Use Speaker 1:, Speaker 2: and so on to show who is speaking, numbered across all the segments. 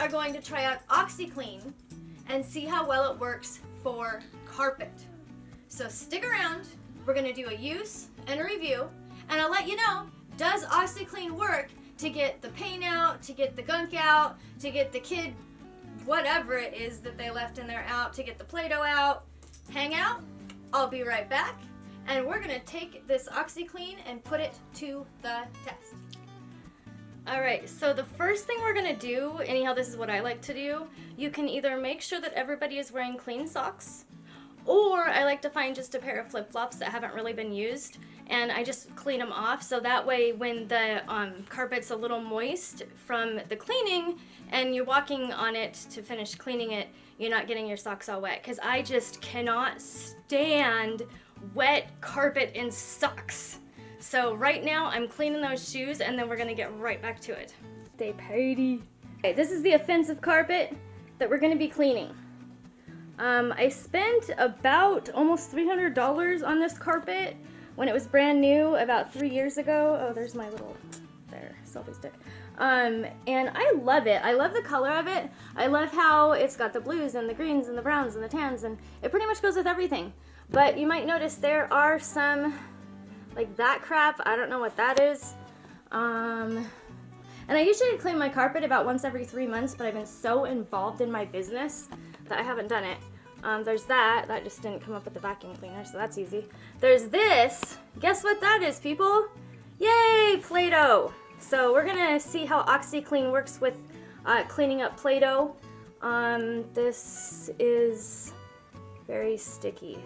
Speaker 1: are going to try out Oxi Clean and see how well it works for carpet. So stick around, we're gonna do a use and a review, and I'll let you know, does Oxi Clean work to get the paint out, to get the gunk out, to get the kid, whatever it is that they left in there out, to get the Play-Doh out. Hang out, I'll be right back, and we're gonna take this Oxi Clean and put it to the test. Alright, so the first thing we're gonna do, anyhow this is what I like to do, you can either make sure that everybody is wearing clean socks, or I like to find just a pair of flip-flops that haven't really been used, and I just clean them off, so that way when the carpet's a little moist from the cleaning, and you're walking on it to finish cleaning it, you're not getting your socks all wet, because I just cannot stand wet carpet in socks. So right now I'm cleaning those shoes, and then we're gonna get right back to it. Stay tidy. Okay, this is the offensive carpet that we're gonna be cleaning. I spent about almost $300 on this carpet when it was brand new about 3 years ago. Oh, there's my little, selfie stick. And I love it. I love the color of it. I love how it's got the blues and the greens and the browns and the tans, and it pretty much goes with everything. But you might notice there are some, like that crap, I don't know what that is. And I usually clean my carpet about once every 3 months, but I've been so involved in my business that I haven't done it. There's that just didn't come up with the vacuum cleaner, so that's easy. There's this, guess what that is, people? Yay, Play-Doh. So we're gonna see how Oxi Clean works with cleaning up Play-Doh. This is very sticky.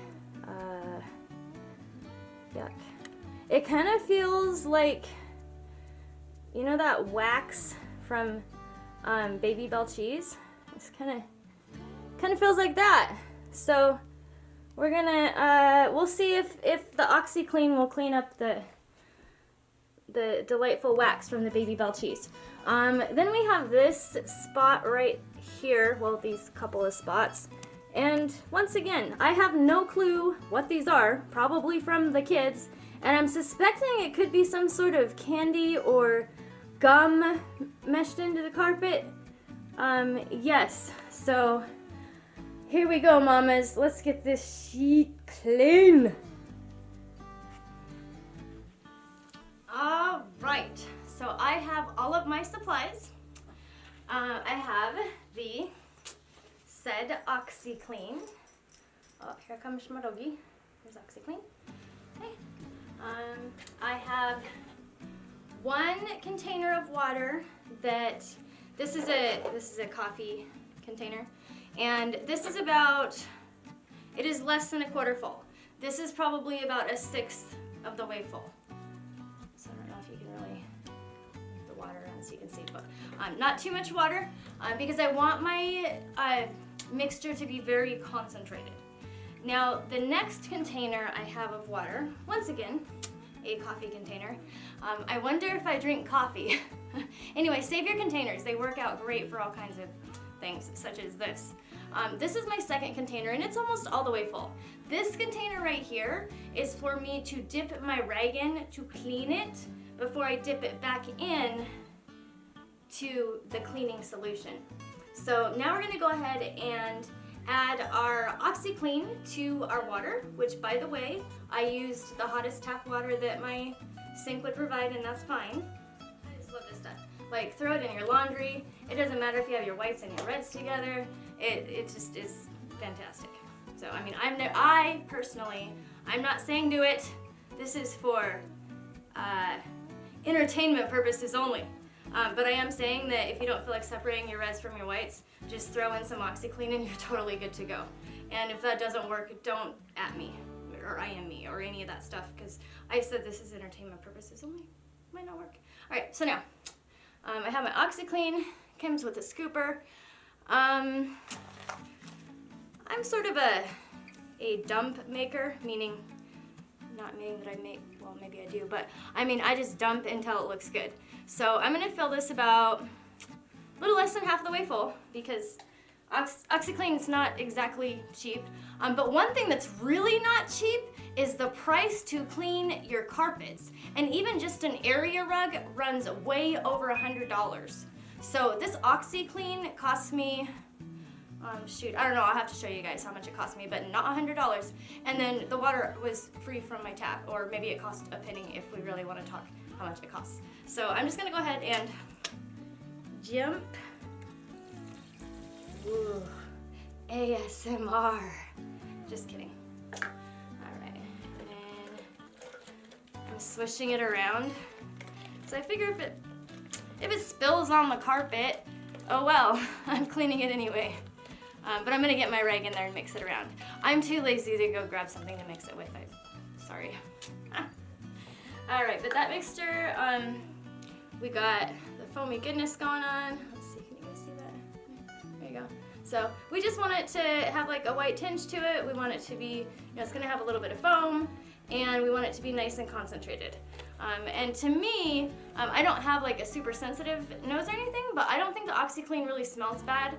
Speaker 1: Yuck. It kind of feels like, you know that wax from Baby Bell cheese? It's kind of feels like that. So we're gonna we'll see if the Oxi Clean will clean up the delightful wax from the Baby Bell cheese. Then we have this spot right here, well, these couple of spots, and once again I have no clue what these are, probably from the kids, and I'm suspecting it could be some sort of candy or gum meshed into the carpet. Yes, so here we go, mamas. Let's get this sheet clean. All right, so I have all of my supplies. I have the said Oxi Clean. Oh, here comes my doggy. Here's Oxi Clean. Okay. I have one container of water that this is a coffee container, and this is about, it is less than a quarter full. This is probably about a sixth of the way full. So I don't know if you can really move the water around so you can see, but not too much water because I want my mixture to be very concentrated. Now the next container I have of water, once again, a coffee container. I wonder if I drink coffee. Anyway, save your containers. They work out great for all kinds of things, such as this. This is my second container, and it's almost all the way full. This container right here is for me to dip my rag in to clean it before I dip it back in to the cleaning solution. So now we're gonna go ahead and add our Oxi Clean to our water, which, by the way, I used the hottest tap water that my sink would provide, and that's fine. I just love this stuff. Like, throw it in your laundry. It doesn't matter if you have your whites and your reds together. It just is fantastic. So, I mean, I personally, I'm not saying do it. This is for entertainment purposes only. But I am saying that if you don't feel like separating your reds from your whites, just throw in some Oxi Clean and you're totally good to go. And if that doesn't work, don't at me, or IM me, or any of that stuff, because I said this is entertainment purposes only. Might not work. Alright, so now, I have my Oxi Clean, comes with a scooper. I'm sort of a dump maker, meaning, not meaning that I make, well, maybe I do, but I mean, I just dump until it looks good. So I'm gonna fill this about a little less than half the way full, because Oxi Clean is not exactly cheap. But one thing that's really not cheap is the price to clean your carpets. And even just an area rug runs way over $100. So this Oxi Clean cost me, shoot, I don't know, I'll have to show you guys how much it cost me, but not $100. And then the water was free from my tap, or maybe it cost a penny if we really want to talk how much it costs. So I'm just gonna go ahead and jump. Ooh, ASMR. Just kidding. Alright, and then I'm swishing it around. So I figure if it spills on the carpet, oh well, I'm cleaning it anyway. But I'm gonna get my rag in there and mix it around. I'm too lazy to go grab something to mix it with. Sorry. Alright, but that mixture, we got the foamy goodness going on. Let's see, can you guys see that? There you go. So we just want it to have like a white tinge to it. We want it to be, it's gonna have a little bit of foam, and we want it to be nice and concentrated. And to me, I don't have like a super sensitive nose or anything, but I don't think the Oxi Clean really smells bad.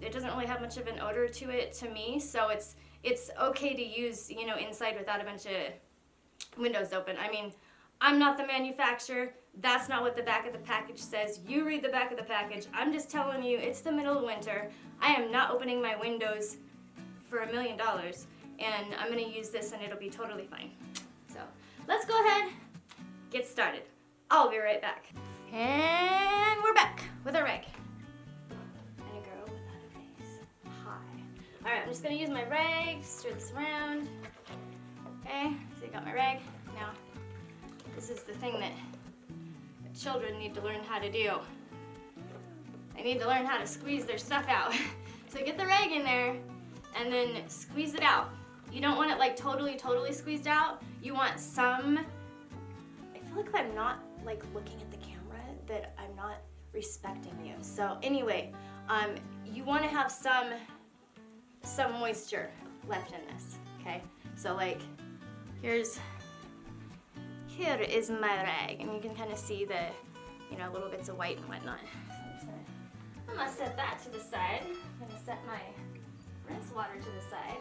Speaker 1: It doesn't really have much of an odor to it to me, so it's okay to use, inside without a bunch of windows open. I mean, I'm not the manufacturer. That's not what the back of the package says. You read the back of the package. I'm just telling you, it's the middle of winter. I am not opening my windows for $1 million, and I'm gonna use this and it'll be totally fine. So let's go ahead, get started. I'll be right back. And we're back with our rag. And a girl without a face. Hi. All right, I'm just gonna use my rag, stir this around. Okay, so I got my rag. Now, this is the thing that children need to learn how to do. They need to learn how to squeeze their stuff out. So get the rag in there and then squeeze it out. You don't want it like totally squeezed out. You want some, I feel like if I'm not like looking at the camera that I'm not respecting you. So anyway, you want to have some moisture left in this, okay? So like, here is my rag, and you can kind of see the, little bits of white and whatnot. So I'm gonna set that to the side. I'm gonna set my rinse water to the side,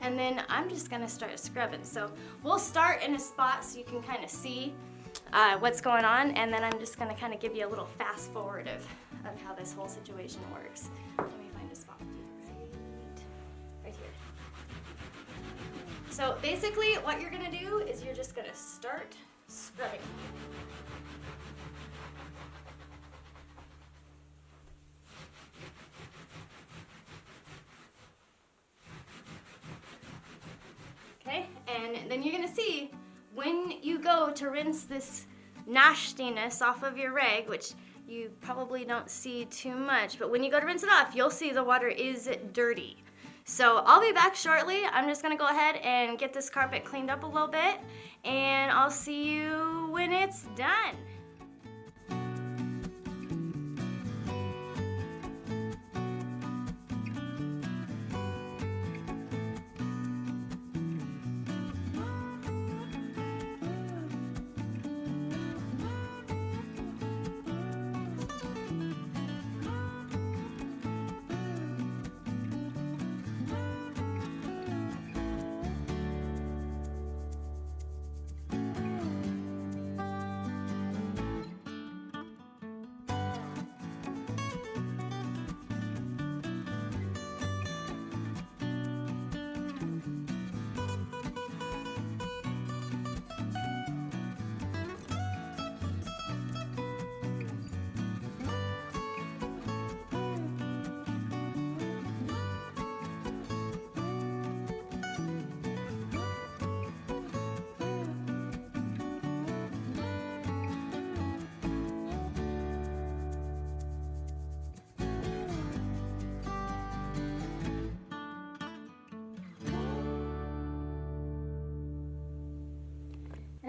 Speaker 1: and then I'm just gonna start scrubbing. So we'll start in a spot so you can kind of see what's going on, and then I'm just gonna kind of give you a little fast forward of how this whole situation works. Let me find a spot. Right here. So basically what you're gonna do is you're just gonna start scrubbing. Okay, and then you're gonna see when you go to rinse this nastiness off of your rag, which you probably don't see too much, but when you go to rinse it off, you'll see the water is dirty. So I'll be back shortly. I'm just gonna go ahead and get this carpet cleaned up a little bit, and I'll see you when it's done.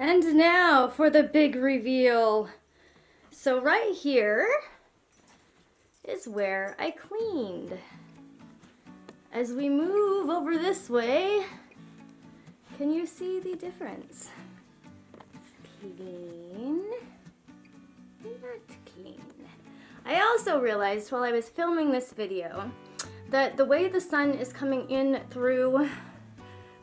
Speaker 1: And now for the big reveal. So right here is where I cleaned. As we move over this way, can you see the difference? Clean, not clean. I also realized while I was filming this video that the way the sun is coming in through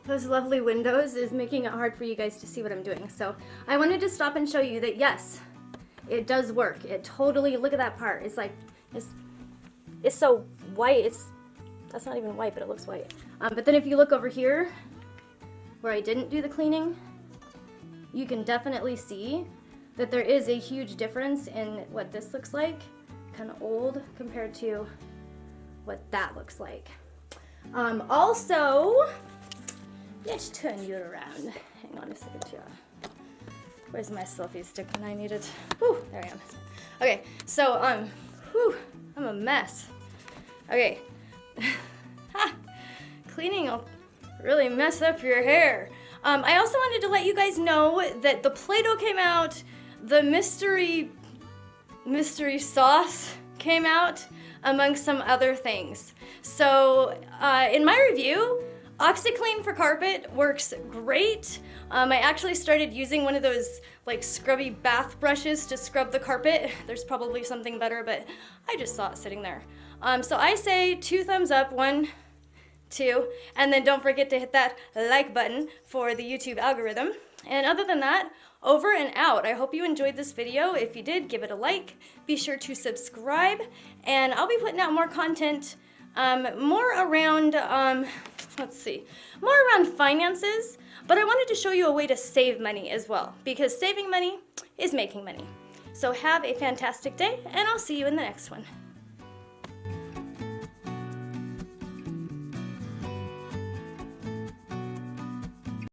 Speaker 1: those lovely windows is making it hard for you guys to see what I'm doing. So I wanted to stop and show you that yes, it does work. It totally, look at that part. It's like, it's so white. That's not even white, but it looks white. But then if you look over here, where I didn't do the cleaning, you can definitely see that there is a huge difference in what this looks like, kind of old, compared to what that looks like. Also, let's turn you around. Hang on a second here. Where's my selfie stick when I need it? Whew, there I am. Okay, so, whew, I'm a mess. Okay, cleaning will really mess up your hair. I also wanted to let you guys know that the Play-Doh came out, the mystery sauce came out, among some other things. So, in my review, Oxi Clean for carpet works great. I actually started using one of those like scrubby bath brushes to scrub the carpet. There's probably something better, but I just saw it sitting there. So I say 2 thumbs up, 1, 2, and then don't forget to hit that like button for the YouTube algorithm. And other than that, over and out. I hope you enjoyed this video. If you did, give it a like. Be sure to subscribe, and I'll be putting out more content, more around, more around finances, but I wanted to show you a way to save money as well, because saving money is making money. So have a fantastic day, and I'll see you in the next one.